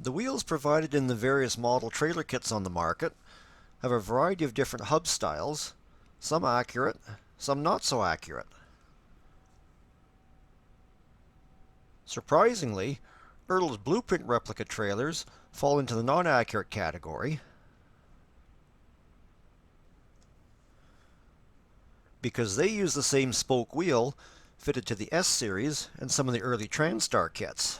The wheels provided in the various model trailer kits on the market have a variety of different hub styles, some accurate, some not so accurate. Surprisingly, Ertl's blueprint replica trailers fall into the non-accurate category because they use the same spoke wheel fitted to the S series and some of the early Transtar kits.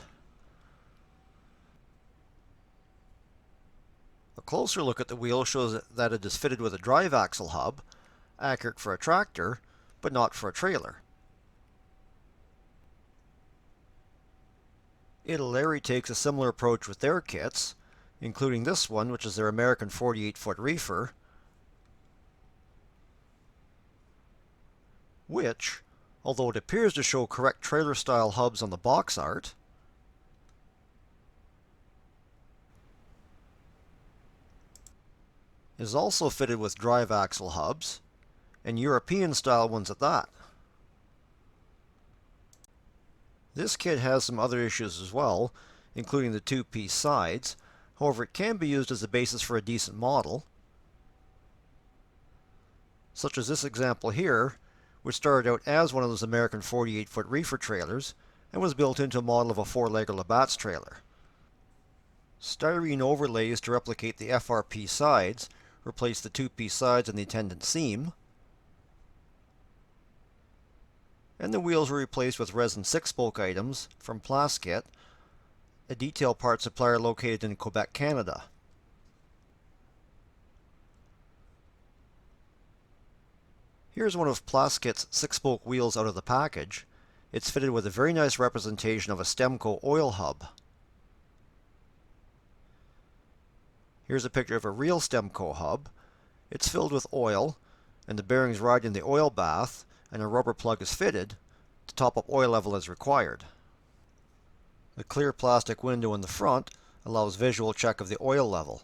A closer look at the wheel shows that it is fitted with a drive axle hub, accurate for a tractor, but not for a trailer. Italeri takes a similar approach with their kits, including this one, which is their American 48-foot Reefer, which, although it appears to show correct trailer-style hubs on the box art, is also fitted with drive axle hubs, and European-style ones at that. This kit has some other issues as well, including the two-piece sides. However, it can be used as a basis for a decent model, such as this example here, which started out as one of those American 48-foot Reefer trailers and was built into a model of a four-legger Labatt's trailer. Styrene overlays to replicate the FRP sides replace the two-piece sides and the attendant seam, and the wheels were replaced with resin 6-spoke items from Plaskit, a detail part supplier located in Quebec, Canada. Here's one of Plaskit's 6-spoke wheels out of the package. It's fitted with a very nice representation of a Stemco oil hub. Here's a picture of a real Stemco hub. It's filled with oil, and the bearings ride in the oil bath, and a rubber plug is fitted to top up oil level as required. The clear plastic window in the front allows visual check of the oil level.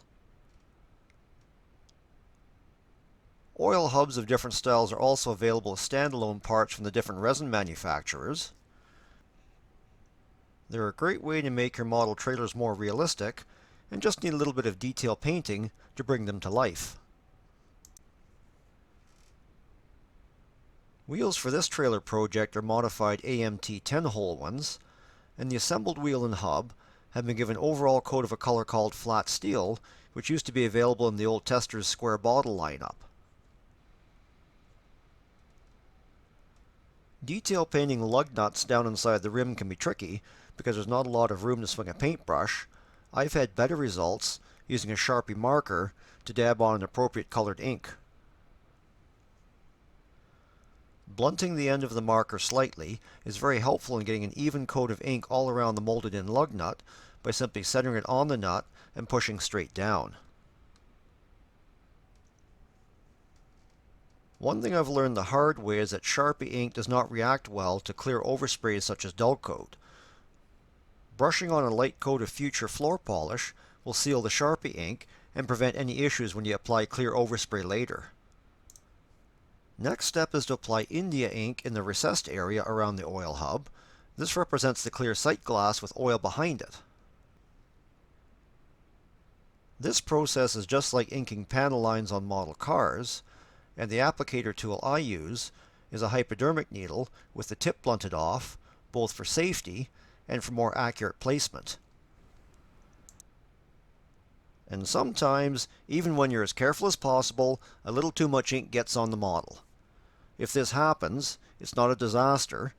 Oil hubs of different styles are also available as standalone parts from the different resin manufacturers. They're a great way to make your model trailers more realistic, and just need a little bit of detail painting to bring them to life. Wheels for this trailer project are modified AMT 10-hole ones, and the assembled wheel and hub have been given overall coat of a color called flat steel, which used to be available in the old Testors square bottle lineup. Detail painting lug nuts down inside the rim can be tricky because there's not a lot of room to swing a paintbrush. I've had better results using a Sharpie marker to dab on an appropriate colored ink. Blunting the end of the marker slightly is very helpful in getting an even coat of ink all around the molded in lug nut by simply centering it on the nut and pushing straight down. One thing I've learned the hard way is that Sharpie ink does not react well to clear oversprays such as Dullcote. Brushing on a light coat of future floor polish will seal the Sharpie ink and prevent any issues when you apply clear overspray later. Next step is to apply India ink in the recessed area around the oil hub. This represents the clear sight glass with oil behind it. This process is just like inking panel lines on model cars, and the applicator tool I use is a hypodermic needle with the tip blunted off, both for safety and for more accurate placement. And sometimes, even when you're as careful as possible, a little too much ink gets on the model. If this happens, it's not a disaster.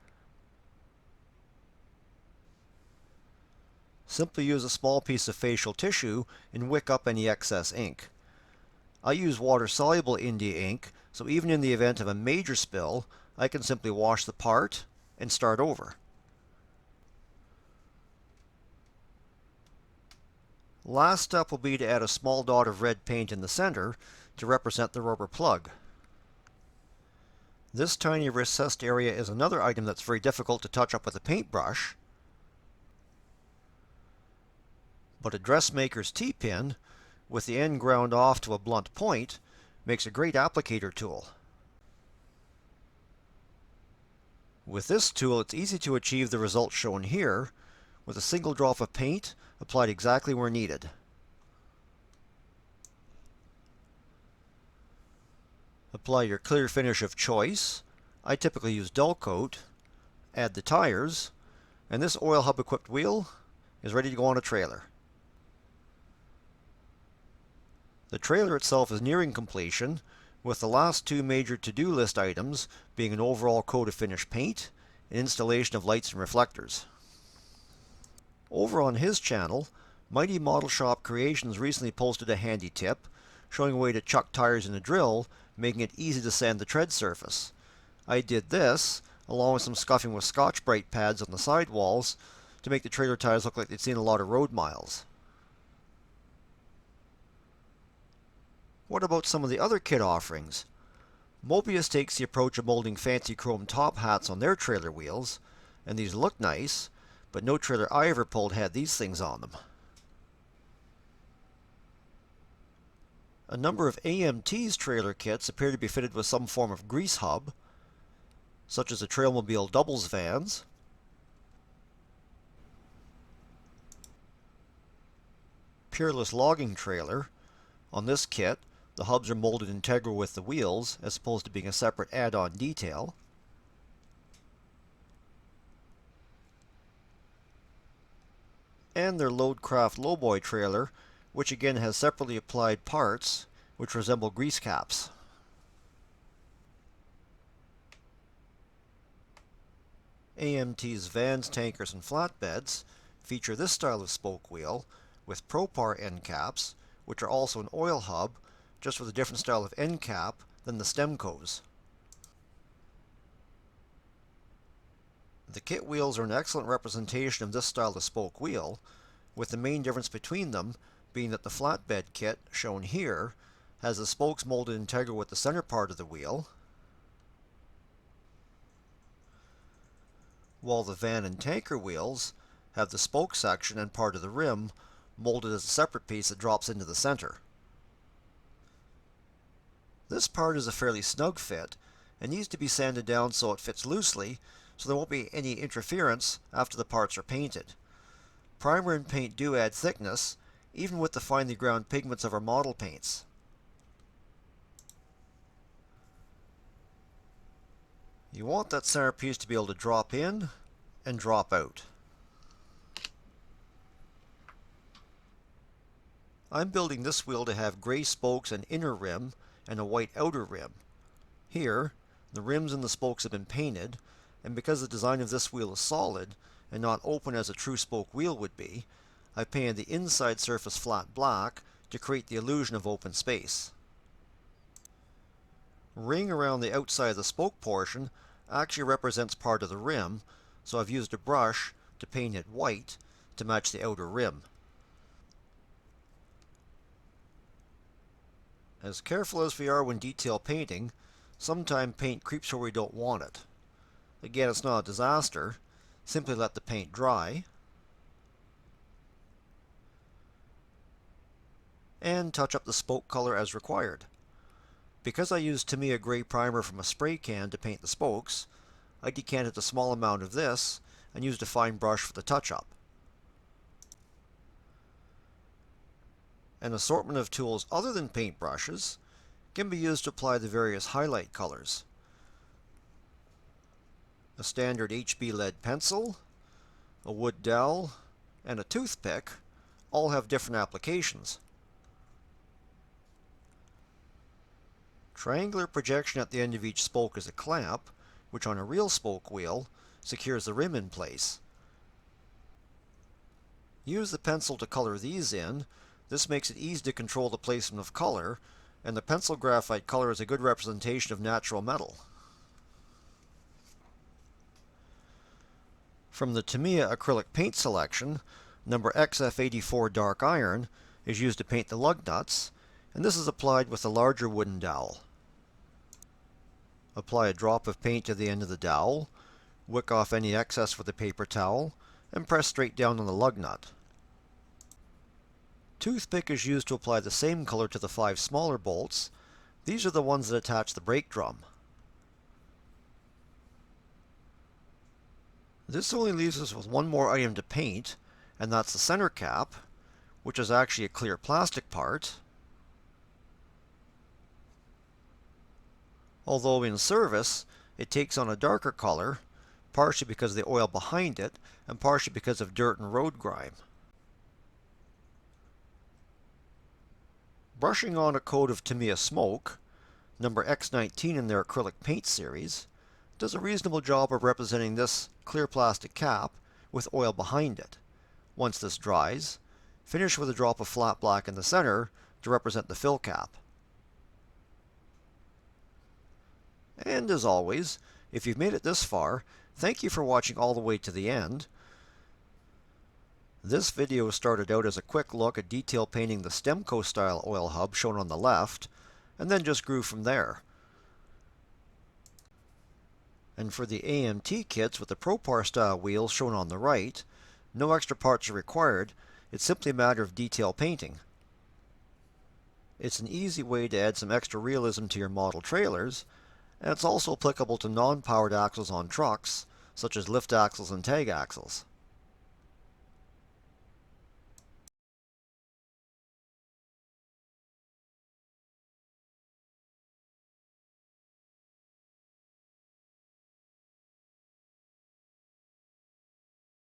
Simply use a small piece of facial tissue and wick up any excess ink. I use water-soluble India ink, so even in the event of a major spill, I can simply wash the part and start over. Last step will be to add a small dot of red paint in the center to represent the rubber plug. This tiny recessed area is another item that's very difficult to touch up with a paintbrush, but a dressmaker's T-pin, with the end ground off to a blunt point, makes a great applicator tool. With this tool, it's easy to achieve the results shown here. With a single drop of paint, applied exactly where needed. Apply your clear finish of choice. I typically use Dullcote. Add the tires, and this oil hub equipped wheel is ready to go on a trailer. The trailer itself is nearing completion, with the last two major to-do list items being an overall coat of finished paint and installation of lights and reflectors. Over on his channel, Mighty Modelshop Creations recently posted a handy tip showing a way to chuck tires in a drill, making it easy to sand the tread surface. I did this, along with some scuffing with Scotch-Brite pads on the sidewalls to make the trailer tires look like they'd seen a lot of road miles. What about some of the other kit offerings? Moebius takes the approach of molding fancy chrome top hats on their trailer wheels, and these look nice, but no trailer I ever pulled had these things on them. A number of AMT's trailer kits appear to be fitted with some form of grease hub, such as the Trailmobile doubles vans, Peerless logging trailer. On this kit, the hubs are molded integral with the wheels, as opposed to being a separate add-on detail. And their Loadcraft lowboy trailer, which again has separately applied parts which resemble grease caps. AMT's vans, tankers, and flatbeds feature this style of spoke wheel with Propar end caps, which are also an oil hub, just with a different style of end cap than the Stemcos. The kit wheels are an excellent representation of this style of spoke wheel, with the main difference between them being that the flatbed kit, shown here, has the spokes molded integral with the center part of the wheel, while the van and tanker wheels have the spoke section and part of the rim molded as a separate piece that drops into the center. This part is a fairly snug fit and needs to be sanded down so it fits loosely, so there won't be any interference after the parts are painted. Primer and paint do add thickness, even with the finely ground pigments of our model paints. You want that center piece to be able to drop in and drop out. I'm building this wheel to have gray spokes and inner rim and a white outer rim. Here, the rims and the spokes have been painted, and because the design of this wheel is solid and not open as a true spoke wheel would be, I painted the inside surface flat black to create the illusion of open space. Ring around the outside of the spoke portion actually represents part of the rim, so I've used a brush to paint it white to match the outer rim. As careful as we are when detail painting, sometimes paint creeps where we don't want it. Again, it's not a disaster. Simply let the paint dry and touch up the spoke color as required. Because I used Tamiya gray primer from a spray can to paint the spokes, I decanted a small amount of this and used a fine brush for the touch-up. An assortment of tools other than paintbrushes can be used to apply the various highlight colors. A standard HB lead pencil, a wood dowel, and a toothpick all have different applications. Triangular projection at the end of each spoke is a clamp, which on a real spoke wheel secures the rim in place. Use the pencil to color these in. This makes it easy to control the placement of color, and the pencil graphite color is a good representation of natural metal. From the Tamiya acrylic paint selection, number XF84 dark iron is used to paint the lug nuts, and this is applied with a larger wooden dowel. Apply a drop of paint to the end of the dowel, wick off any excess with a paper towel, and press straight down on the lug nut. Toothpick is used to apply the same color to the 5 smaller bolts. These are the ones that attach the brake drum. This only leaves us with one more item to paint, and that's the center cap, which is actually a clear plastic part. Although in service, it takes on a darker color, partially because of the oil behind it, and partially because of dirt and road grime. Brushing on a coat of Tamiya Smoke, number X19 in their acrylic paint series, does a reasonable job of representing this clear plastic cap with oil behind it. Once this dries, finish with a drop of flat black in the center to represent the fill cap. And as always, if you've made it this far, thank you for watching all the way to the end. This video started out as a quick look at detail painting the Stemco style oil hub shown on the left, and then just grew from there. And for the AMT kits with the Propar style wheels shown on the right, no extra parts are required, it's simply a matter of detail painting. It's an easy way to add some extra realism to your model trailers, and it's also applicable to non-powered axles on trucks, such as lift axles and tag axles.